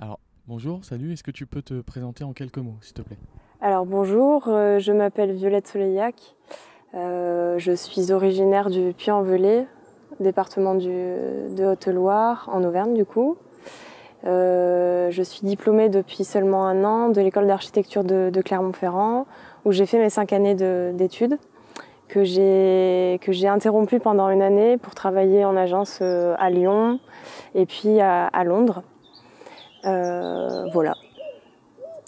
Alors, bonjour, salut, est-ce que tu peux te présenter en quelques mots, s'il te plaît? Alors bonjour, je m'appelle Violette Soleillac. Je suis originaire du Puy-en-Velay, département de Haute-Loire, en Auvergne du coup. Je suis diplômée depuis seulement un an de l'école d'architecture de Clermont-Ferrand, où j'ai fait mes 5 années d'études, que j'ai interrompues pendant une année pour travailler en agence à Lyon et puis à Londres. Voilà.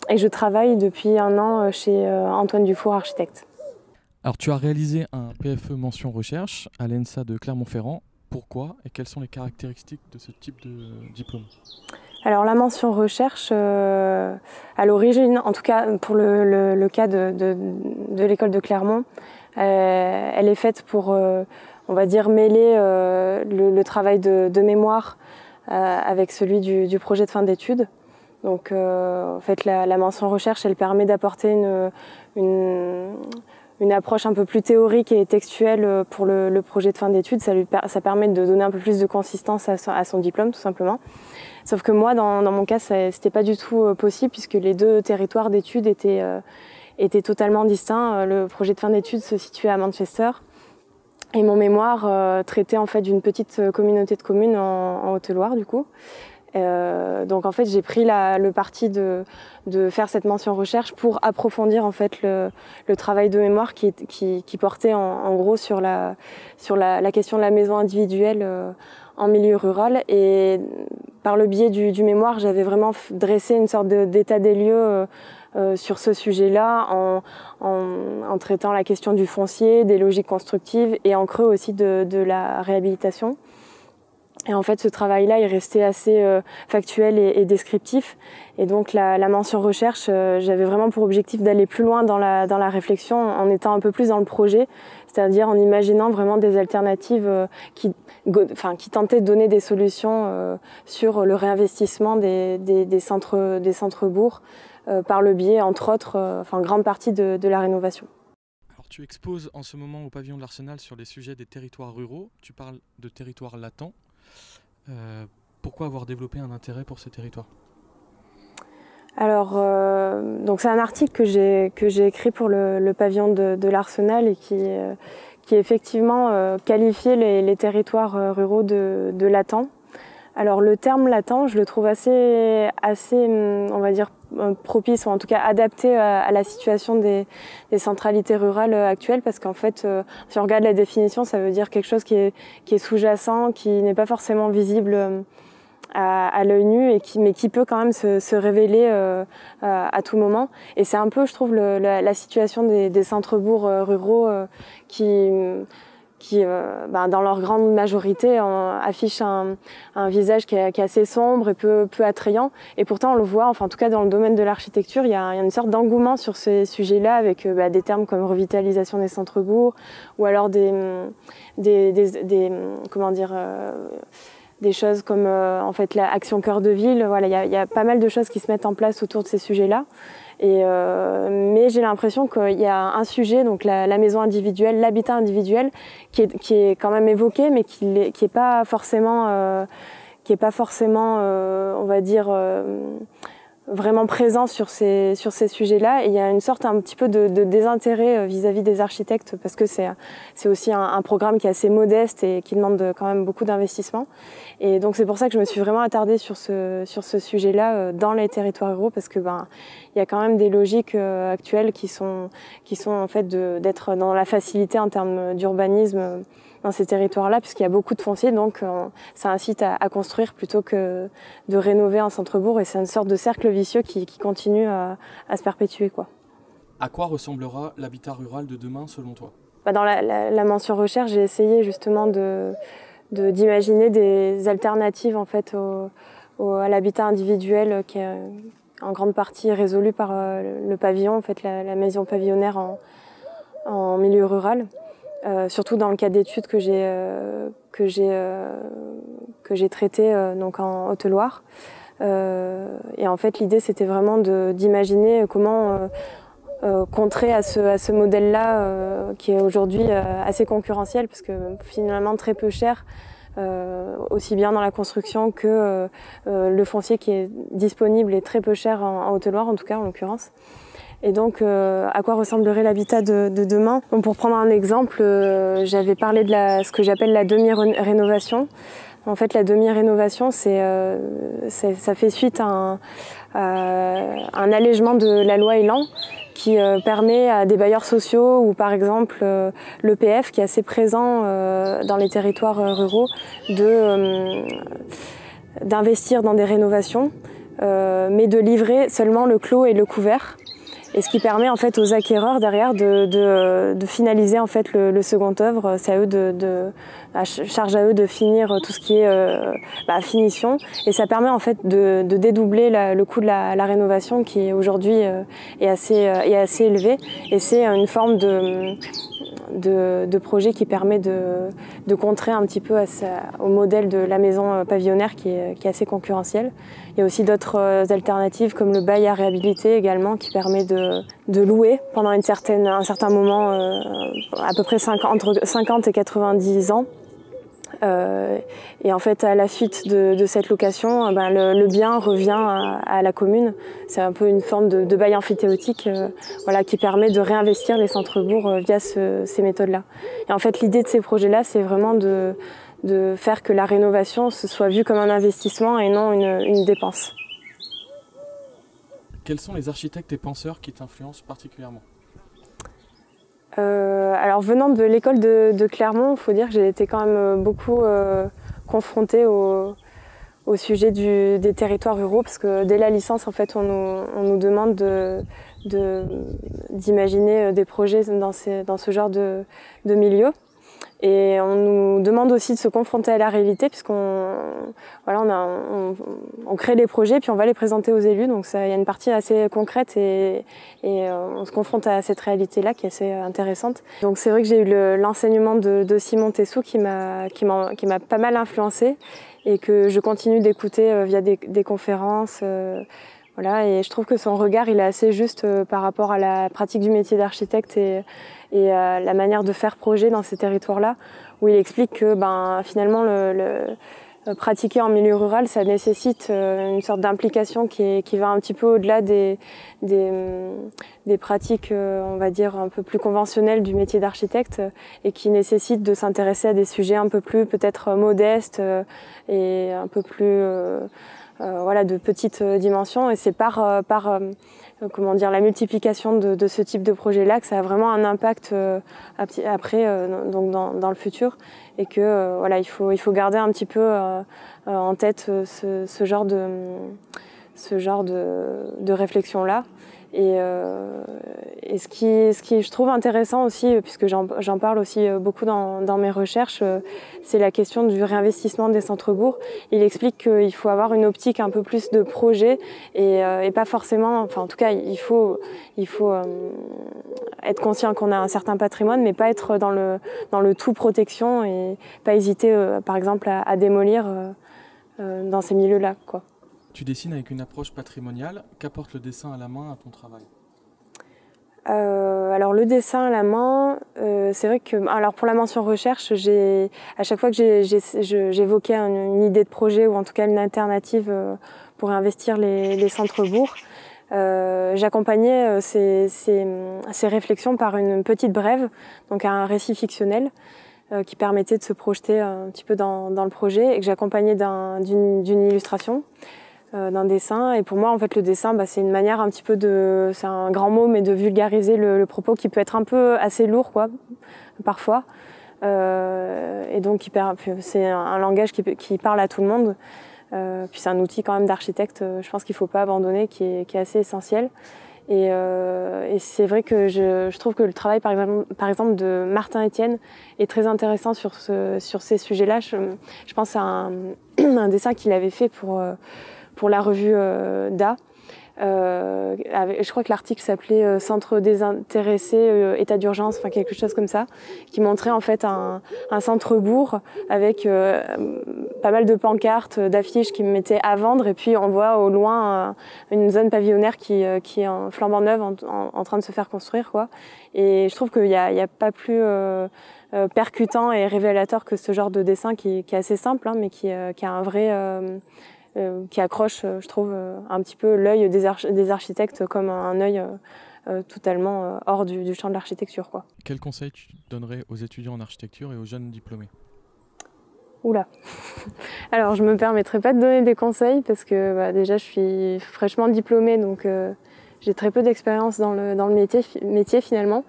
Et je travaille depuis un an chez Antoine Dufour, architecte. Alors, tu as réalisé un PFE mention recherche à l'ENSA de Clermont-Ferrand. Pourquoi et quelles sont les caractéristiques de ce type de diplôme? Alors la mention recherche, à l'origine, en tout cas pour le cas de l'école de Clermont, elle est faite pour, on va dire, mêler le travail de mémoire avec celui du projet de fin d'études. Donc en fait la mention recherche, elle permet d'apporter une approche un peu plus théorique et textuelle pour le projet de fin d'études. Ça permet de donner un peu plus de consistance à son diplôme tout simplement. Sauf que moi, dans mon cas, c'était pas du tout possible puisque les deux territoires d'études étaient totalement distincts. Le projet de fin d'études se situait à Manchester et mon mémoire traitait en fait d'une petite communauté de communes en Haute-Loire du coup. Donc en fait, j'ai pris le parti de faire cette mention recherche pour approfondir en fait le travail de mémoire qui portait en gros sur la question de la maison individuelle en milieu rural. Et par le biais du mémoire, j'avais vraiment dressé une sorte d'état des lieux sur ce sujet-là en traitant la question du foncier, des logiques constructives et en creux aussi de la réhabilitation. Et en fait, ce travail-là est resté assez factuel et descriptif. Et donc, la mention recherche, j'avais vraiment pour objectif d'aller plus loin dans la réflexion en étant un peu plus dans le projet, c'est-à-dire en imaginant vraiment des alternatives qui tentaient de donner des solutions sur le réinvestissement des centres-bourgs par le biais, entre autres, grande partie de la rénovation. Alors, tu exposes en ce moment au pavillon de l'Arsenal sur les sujets des territoires ruraux. Tu parles de territoires latents. Pourquoi avoir développé un intérêt pour ces territoires? Alors, donc c'est un article que j'ai écrit pour le pavillon de l'Arsenal et qui effectivement qualifiait les territoires ruraux de latents. Alors le terme latent, je le trouve assez, on va dire, propice, ou en tout cas adapté à la situation des centralités rurales actuelles, parce qu'en fait, si on regarde la définition, ça veut dire quelque chose qui est sous-jacent, qui n'est pas forcément visible à l'œil nu, mais qui peut quand même se révéler à tout moment. Et c'est un peu, je trouve, la situation des centres-bourgs ruraux qui dans leur grande majorité, affichent un visage qui est assez sombre et peu attrayant. Et pourtant, on le voit, enfin, en tout cas dans le domaine de l'architecture, il y a une sorte d'engouement sur ces sujets-là, avec des termes comme revitalisation des centres-bourgs, ou alors comment dire, des choses comme en fait l'action cœur de ville. Voilà, il y a pas mal de choses qui se mettent en place autour de ces sujets-là. Mais j'ai l'impression qu'il y a un sujet, donc la maison individuelle, l'habitat individuel, qui est quand même évoqué, mais qui est pas forcément, on va dire, vraiment présent sur ces sujets-là. Et il y a une sorte un petit peu de désintérêt vis-à-vis des architectes, parce que c'est aussi un programme qui est assez modeste et qui demande quand même beaucoup d'investissement. Et donc c'est pour ça que je me suis vraiment attardée sur ce sujet-là dans les territoires ruraux, parce que il y a quand même des logiques actuelles qui sont en fait d'être dans la facilité en termes d'urbanisme dans ces territoires-là, puisqu'il y a beaucoup de foncier, donc ça incite à construire plutôt que de rénover un centre-bourg, et c'est une sorte de cercle vicieux qui continue à se perpétuer, quoi. À quoi ressemblera l'habitat rural de demain selon toi? Dans la mention recherche, j'ai essayé justement d'imaginer des alternatives en fait à l'habitat individuel, qui est en grande partie résolu par le pavillon, en fait la maison pavillonnaire en milieu rural. Surtout dans le cas d'études que j'ai traité donc en Haute-Loire. Et en fait, l'idée, c'était vraiment d'imaginer comment contrer à ce modèle-là qui est aujourd'hui assez concurrentiel, parce que finalement très peu cher, aussi bien dans la construction que le foncier qui est disponible est très peu cher en Haute-Loire, en tout cas en l'occurrence. Et donc, à quoi ressemblerait l'habitat de demain? Donc, pour prendre un exemple, j'avais parlé de ce que j'appelle la demi-rénovation. En fait, la demi-rénovation, ça fait suite à un allègement de la loi Elan qui permet à des bailleurs sociaux ou par exemple l'EPF qui est assez présent dans les territoires ruraux d'investir dans des rénovations, mais de livrer seulement le clos et le couvert. Et ce qui permet en fait aux acquéreurs derrière de finaliser en fait le second œuvre. C'est à charge à eux de finir tout ce qui est finition. Et ça permet en fait de dédoubler le coût de la rénovation qui aujourd'hui est assez élevé. Et c'est une forme de projet qui permet de contrer un petit peu au modèle de la maison pavillonnaire qui est assez concurrentielle. Il y a aussi d'autres alternatives comme le bail à réhabiliter également qui permet de louer pendant un certain moment, à peu près entre 50 et 90 ans. Et en fait, à la suite de cette location, le bien revient à la commune. C'est un peu une forme de bail amphithéotique qui permet de réinvestir les centres-bourgs via ces méthodes-là. Et en fait, l'idée de ces projets-là, c'est vraiment de faire que la rénovation se soit vue comme un investissement et non une dépense. Quels sont les architectes et penseurs qui t'influencent particulièrement ? Alors venant de l'école de Clermont, il faut dire que j'ai été quand même beaucoup confrontée au sujet des territoires ruraux parce que dès la licence, en fait, on nous demande d'imaginer des projets dans ce genre de milieu. Et on nous demande aussi de se confronter à la réalité puisqu'on crée des projets puis on va les présenter aux élus. Donc il y a une partie assez concrète et on se confronte à cette réalité-là qui est assez intéressante. Donc c'est vrai que j'ai eu l'enseignement de Simon Tessou qui m'a pas mal influencée et que je continue d'écouter via des conférences. Et je trouve que son regard il est assez juste par rapport à la pratique du métier d'architecte et la manière de faire projet dans ces territoires-là, où il explique que finalement pratiquer en milieu rural, ça nécessite une sorte d'implication qui va un petit peu au-delà des pratiques, on va dire, un peu plus conventionnelles du métier d'architecte et qui nécessite de s'intéresser à des sujets un peu plus peut-être modestes et un peu plus de petite dimension. Et c'est par la multiplication de ce type de projet-là que ça a vraiment un impact après donc dans le futur et que il faut garder un petit peu en tête ce genre de réflexion-là. Et ce qui je trouve intéressant aussi, puisque j'en parle aussi beaucoup dans mes recherches, c'est la question du réinvestissement des centres-bourgs. Il explique qu'il faut avoir une optique un peu plus de projet et pas forcément, enfin en tout cas il faut être conscient qu'on a un certain patrimoine, mais pas être dans le tout protection et pas hésiter par exemple à démolir dans ces milieux-là, quoi. Tu dessines avec une approche patrimoniale. Qu'apporte le dessin à la main à ton travail ? Alors le dessin à la main, c'est vrai que pour la mention recherche, à chaque fois que j'évoquais une idée de projet ou en tout cas une alternative pour investir les centres-bourgs, j'accompagnais ces réflexions par une petite brève, donc un récit fictionnel qui permettait de se projeter un petit peu dans le projet et que j'accompagnais d'une illustration. D'un dessin. Et pour moi, en fait, le dessin, c'est une manière un petit peu c'est un grand mot, mais de vulgariser le propos qui peut être un peu assez lourd, quoi, parfois. Et donc, c'est un langage qui parle à tout le monde. Puis c'est un outil quand même d'architecte, je pense qu'il ne faut pas abandonner, qui est assez essentiel. Et c'est vrai que je trouve que le travail, par exemple de Martin Etienne est très intéressant sur ces sujets-là. Je pense à un dessin qu'il avait fait pour la revue Da, Je crois que l'article s'appelait Centre désintéressé, état d'urgence, enfin quelque chose comme ça, qui montrait en fait un centre-bourg avec pas mal de pancartes, d'affiches qui mettaient à vendre, et puis on voit au loin une zone pavillonnaire qui est en flambant neuve, en train de se faire construire, quoi. Et je trouve qu'il y a pas plus percutant et révélateur que ce genre de dessin qui est assez simple, hein, mais qui a un vrai qui accroche, je trouve, un petit peu l'œil des architectes comme un œil totalement hors du champ de l'architecture, quoi. Quel conseil tu donnerais aux étudiants en architecture et aux jeunes diplômés? Oula. Alors, je me permettrai pas de donner des conseils parce que déjà, je suis fraîchement diplômée, donc j'ai très peu d'expérience dans le métier finalement.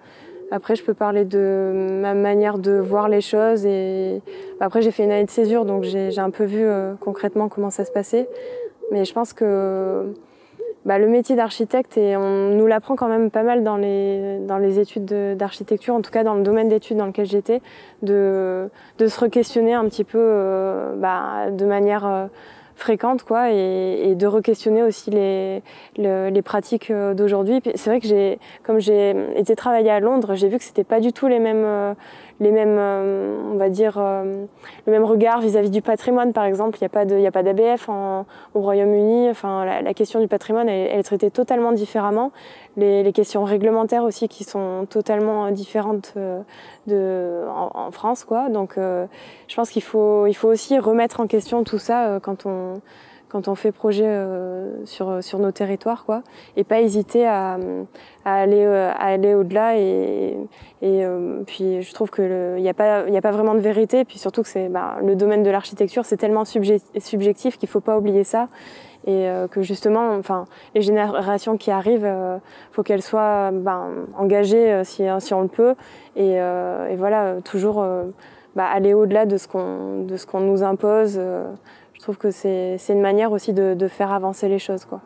Après, je peux parler de ma manière de voir les choses. Et après, j'ai fait une année de césure, donc j'ai un peu vu concrètement comment ça se passait. Mais je pense que le métier d'architecte, et on nous l'apprend quand même pas mal dans les études d'architecture, en tout cas dans le domaine d'études dans lequel j'étais, de se re-questionner un petit peu de manière fréquente, quoi, et de re-questionner aussi les pratiques d'aujourd'hui. C'est vrai que comme j'ai été travailler à Londres, j'ai vu que c'était pas du tout les mêmes on va dire le même regard vis-à-vis du patrimoine, par exemple. Il y a pas d'ABF au Royaume-Uni. Enfin, la question du patrimoine, elle est traitée totalement différemment. Les questions réglementaires aussi qui sont totalement différentes en France, quoi. Donc je pense qu'il faut aussi remettre en question tout ça quand on fait projet sur nos territoires, quoi, et pas hésiter à aller au-delà. Et puis je trouve que il y a pas vraiment de vérité, et puis surtout que le domaine de l'architecture, c'est tellement subjectif qu'il faut pas oublier ça. Et que justement, enfin, les générations qui arrivent, faut qu'elles soient engagées si on le peut, et voilà, toujours aller au-delà de ce qu'on nous impose. Je trouve que c'est une manière aussi de faire avancer les choses, quoi.